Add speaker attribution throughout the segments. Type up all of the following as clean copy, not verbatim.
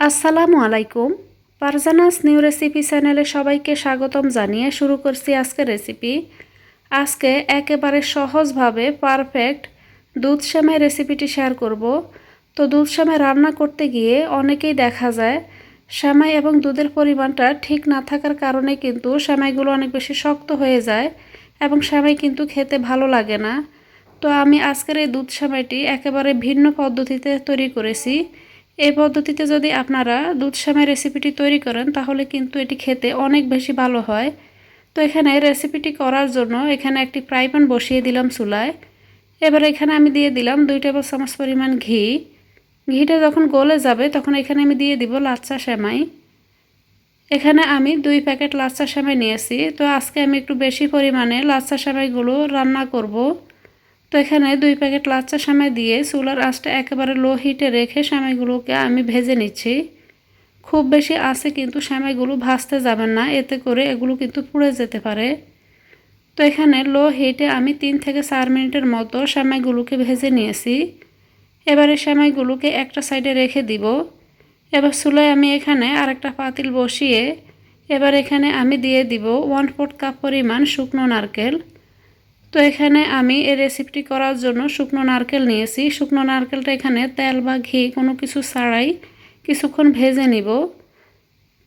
Speaker 1: আসসালামু আলাইকুম। Farzana's new recipe চ্যানেলে সবাইকে স্বাগতম জানিয়ে শুরু করছি আজকের রেসিপি। আজকে একেবারে সহজভাবে পারফেক্ট দুধ সেমাই রেসিপিটি শেয়ার করব। তো দুধ সেমাই রান্না করতে গিয়ে অনেকেই দেখা যায় সেমাই এবং দুধের পরিমাণটা ঠিক না থাকার কারণে কিন্তু সেমাইগুলো অনেক বেশি শক্ত হয়ে যায় এবং সেমাই কিন্তু খেতে ভালো লাগে না। তো আমি আজকের এই দুধ সেমাইটি একেবারে ভিন্ন পদ্ধতিতে তৈরি করেছি। এই পদ্ধতিতে যদি আপনারা দুধ সেমাই রেসিপিটি তৈরি করেন তাহলে কিন্তু এটি খেতে অনেক বেশি ভালো হয়। তো এখানে রেসিপিটি করার জন্য এখানে একটি ফ্রাই প্যান বসিয়ে দিলাম চুলায়। এবার এখানে আমি দিয়ে দিলাম 2 টেবিল চামচ পরিমাণ ঘি। ঘিটা যখন গলে যাবে তখন এখানে আমি দিয়ে দিব লাচ্ছা সেমাই। এখানে আমি 2 প্যাকেট লাচ্ছা সেমাই নিয়েছি। তো আজকে আমি একটু বেশি পরিমাণে লাচ্ছা সেমাইগুলো রান্না করব। তো এখানে 2 প্যাকেট লাচ্ছা সেমাই দিয়ে চুলার আঁচটা একেবারে লো হিটে রেখে সেমাইগুলোকে আমি ভেজে নিচ্ছি। খুব বেশি আঁচে কিন্তু সেমাইগুলো ভাজতে যাবেন না, এতে করে এগুলো কিন্তু পুড়ে যেতে পারে। তো এখানে লো হিটে আমি 3 থেকে 4 মিনিটের মতো সেমাইগুলোকে ভেজে নিয়েছি। এবারে সেমাইগুলোকে একটা সাইডে রেখে দিব। এবার চুলায় আমি এখানে আরেকটা পাতিল বসিয়ে এবার এখানে আমি দিয়ে দিব 1/4 কাপ পরিমাণ শুকনো নারকেল। তো এখানে আমি এই রেসিপিটি করার জন্য শুকনো নারকেল নিয়েছি। শুকনো নারকেলটা এখানে তেল বা ঘি কোনো কিছু ছাড়াই কিছুক্ষণ ভেজে নিব।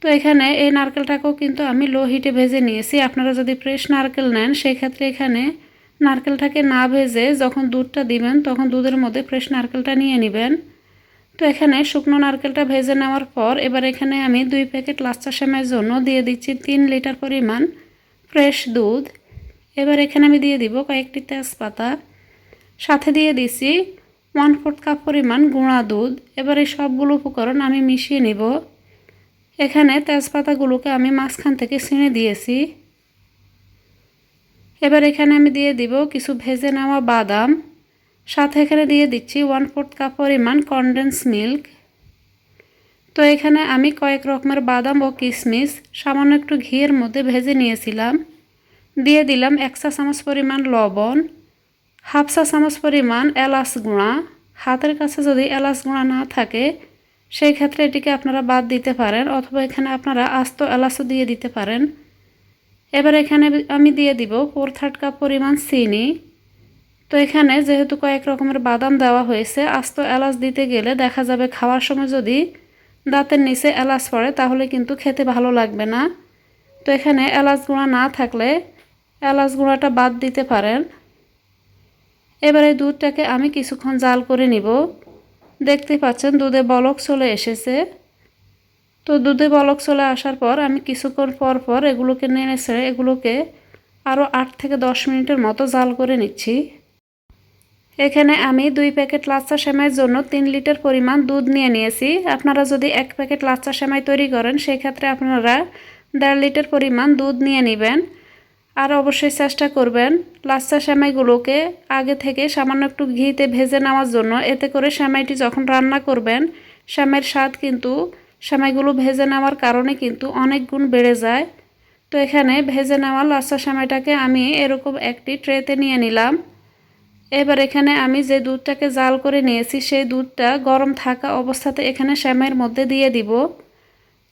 Speaker 1: তো এখানে এই নারকেলটাকেও কিন্তু আমি লো হিটে ভেজে নিয়েছি। আপনারা যদি ফ্রেশ নারকেল নেন সেক্ষেত্রে এখানে নারকেলটাকে না ভেজে যখন দুধটা দিবেন তখন দুধের মধ্যে ফ্রেশ নারকেলটা নিয়ে নেবেন। তো এখানে শুকনো নারকেলটা ভেজে নেওয়ার পর এবার এখানে আমি 2 প্যাকেট লাচ্ছা সেমাইয়ের জন্য দিয়ে দিচ্ছি 3 লিটার পরিমাণ ফ্রেশ দুধ। এবার এখানে আমি দিয়ে দিব কয়েকটি তেজপাতা, সাথে দিয়ে দিছি 1/4 কাপ পরিমাণ গুঁড়া দুধ। এবার এই সবগুলো উপকরণ আমি মিশিয়ে নিব। এখানে তেজপাতাগুলোকে আমি মাঝখান থেকে ছিঁড়ে দিয়েছি। এবার এখানে আমি দিয়ে দিব কিছু ভেজে নেওয়া বাদাম, সাথে এখানে দিয়ে দিচ্ছি 1/4 কাপ পরিমাণ কনডেন্স মিল্ক। তো এখানে আমি কয়েক রকমের বাদাম ও কিশমিশ সামান্য একটু ঘিয়ের মধ্যে ভেজে নিয়েছিলাম। দিয়ে দিলাম 1 চা চামচ পরিমাণ লবণ, 1/2 চা চামচ পরিমাণ এলাচ গুঁড়া। হাতের কাছে যদি এলাচ গুঁড়া না থাকে সেই ক্ষেত্রে এটিকে আপনারা বাদ দিতে পারেন, অথবা এখানে আপনারা আস্ত এলাচও দিয়ে দিতে পারেন। এবার এখানে আমি দিয়ে দিব 4/3 কাপ পরিমাণ চিনি। তো এখানে যেহেতু কয়েক রকমের বাদাম দেওয়া হয়েছে, আস্ত এলাচ দিতে গেলে দেখা যাবে খাওয়ার সময় যদি দাঁতের নিচে এলাচ পড়ে তাহলে কিন্তু খেতে ভালো লাগবে না। তো এখানে এলাচ গুঁড়া না থাকলে এলাচ গুঁড়াটা বাদ দিতে পারেন। এবারে দুধটাকে আমি কিছুক্ষণ জাল করে নিব। দেখতে পাচ্ছেন দুধে বলক চলে এসেছে। তো দুধে বলক চলে আসার পর আমি কিছুক্ষণ পর পর এগুলোকে নেড়ে ছেড়ে এগুলোকে আরও 8 থেকে 10 মিনিটের মতো জাল করে নিচ্ছি। এখানে আমি 2 প্যাকেট লাচ্ছা সেমাইয়ের জন্য 3 লিটার পরিমাণ দুধ নিয়ে নিয়েছি। আপনারা যদি 1 প্যাকেট লাচ্ছা সেমাই তৈরি করেন সেক্ষেত্রে আপনারা 1.5 লিটার পরিমাণ দুধ নিয়ে নেবেন। আর অবশ্যই চেষ্টা করবেন লাচ্ছা সেমাইগুলোকে আগে থেকে সামান্য একটু ঘিতে ভেজে নেওয়ার জন্য, এতে করে সেমাইটি যখন রান্না করবেন সেমাইয়ের স্বাদ কিন্তু সেমাইগুলো ভেজে নেওয়ার কারণে কিন্তু অনেক গুণ বেড়ে যায়। তো এখানে ভেজে নেওয়া লাচ্ছা সেমাইটাকে আমি এরকম একটি ট্রেতে নিয়ে নিলাম। এবার এখানে আমি যে দুধটাকে জাল করে নিয়েছি সেই দুধটা গরম থাকা অবস্থাতে এখানে সেমাইয়ের মধ্যে দিয়ে দিব।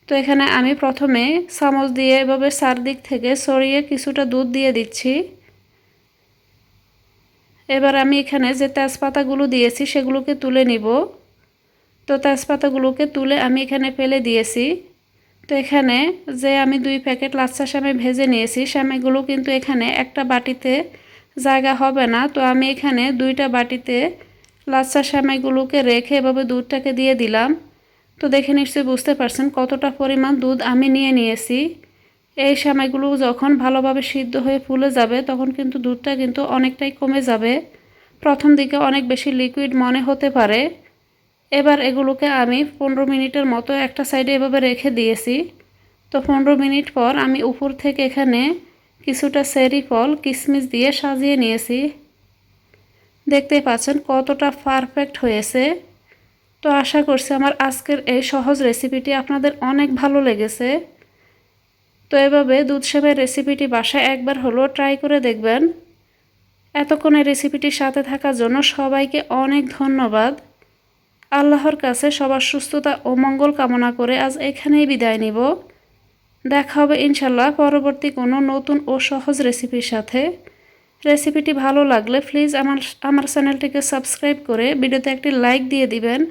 Speaker 1: তো এখানে আমি প্রথমে চামচ দিয়ে এভাবে চারদিক থেকে ছড়িয়ে কিছুটা দুধ দিয়ে দিচ্ছি। এবার আমি এখানে যে তেজপাতাগুলো দিয়েছি সেগুলোকে তুলে নিব। তো তেজপাতাগুলোকে তুলে আমি এখানে ফেলে দিয়েছি। তো এখানে যে আমি 2 প্যাকেট লাচ্ছা সেমাই ভেজে নিয়েছি সেমাইগুলো কিন্তু এখানে একটা বাটিতে জায়গা হবে না। তো আমি এখানে 2টা বাটিতে লাচ্ছা সেমাইগুলোকে রেখে এভাবে দুধটাকে দিয়ে দিলাম। তো দেখে নিশ্চয়ই বুঝতে পারছেন কতটা পরিমাণ দুধ আমি নিয়ে নিয়েছি। এই সেমাইগুলো যখন ভালোভাবে সিদ্ধ হয়ে ফুলে যাবে তখন কিন্তু দুধটা কিন্তু অনেকটাই কমে যাবে। প্রথম দিকে অনেক বেশি লিকুইড মনে হতে পারে। এবার এগুলোকে আমি 15 মিনিটের মতো একটা সাইডে এভাবে রেখে দিয়েছি। তো 15 মিনিট পর আমি উপর থেকে এখানে কিছুটা চেরি ফল কিশমিশ দিয়ে সাজিয়ে নিয়েছি। দেখতেই পাচ্ছেন কতটা পারফেক্ট হয়েছে। তো আশা করছি আমার আজকের এই সহজ রেসিপিটি আপনাদের অনেক ভালো লেগেছে। তো এভাবে দুধ সেমাই রেসিপিটি বাসায় একবার হলো ট্রাই করে দেখবেন। এতক্ষণ এই রেসিপিটির সাথে থাকার জন্য সবাইকে অনেক ধন্যবাদ। আল্লাহর কাছে সবার সুস্থতা ও মঙ্গল কামনা করে আজ এখানেই বিদায় নিব। দেখা হবে ইনশাল্লাহ পরবর্তী কোনো নতুন ও সহজ রেসিপির সাথে। রেসিপিটি ভালো লাগলে প্লিজ আমার চ্যানেলটিকে সাবস্ক্রাইব করে ভিডিওতে একটি লাইক দিয়ে দিবেন।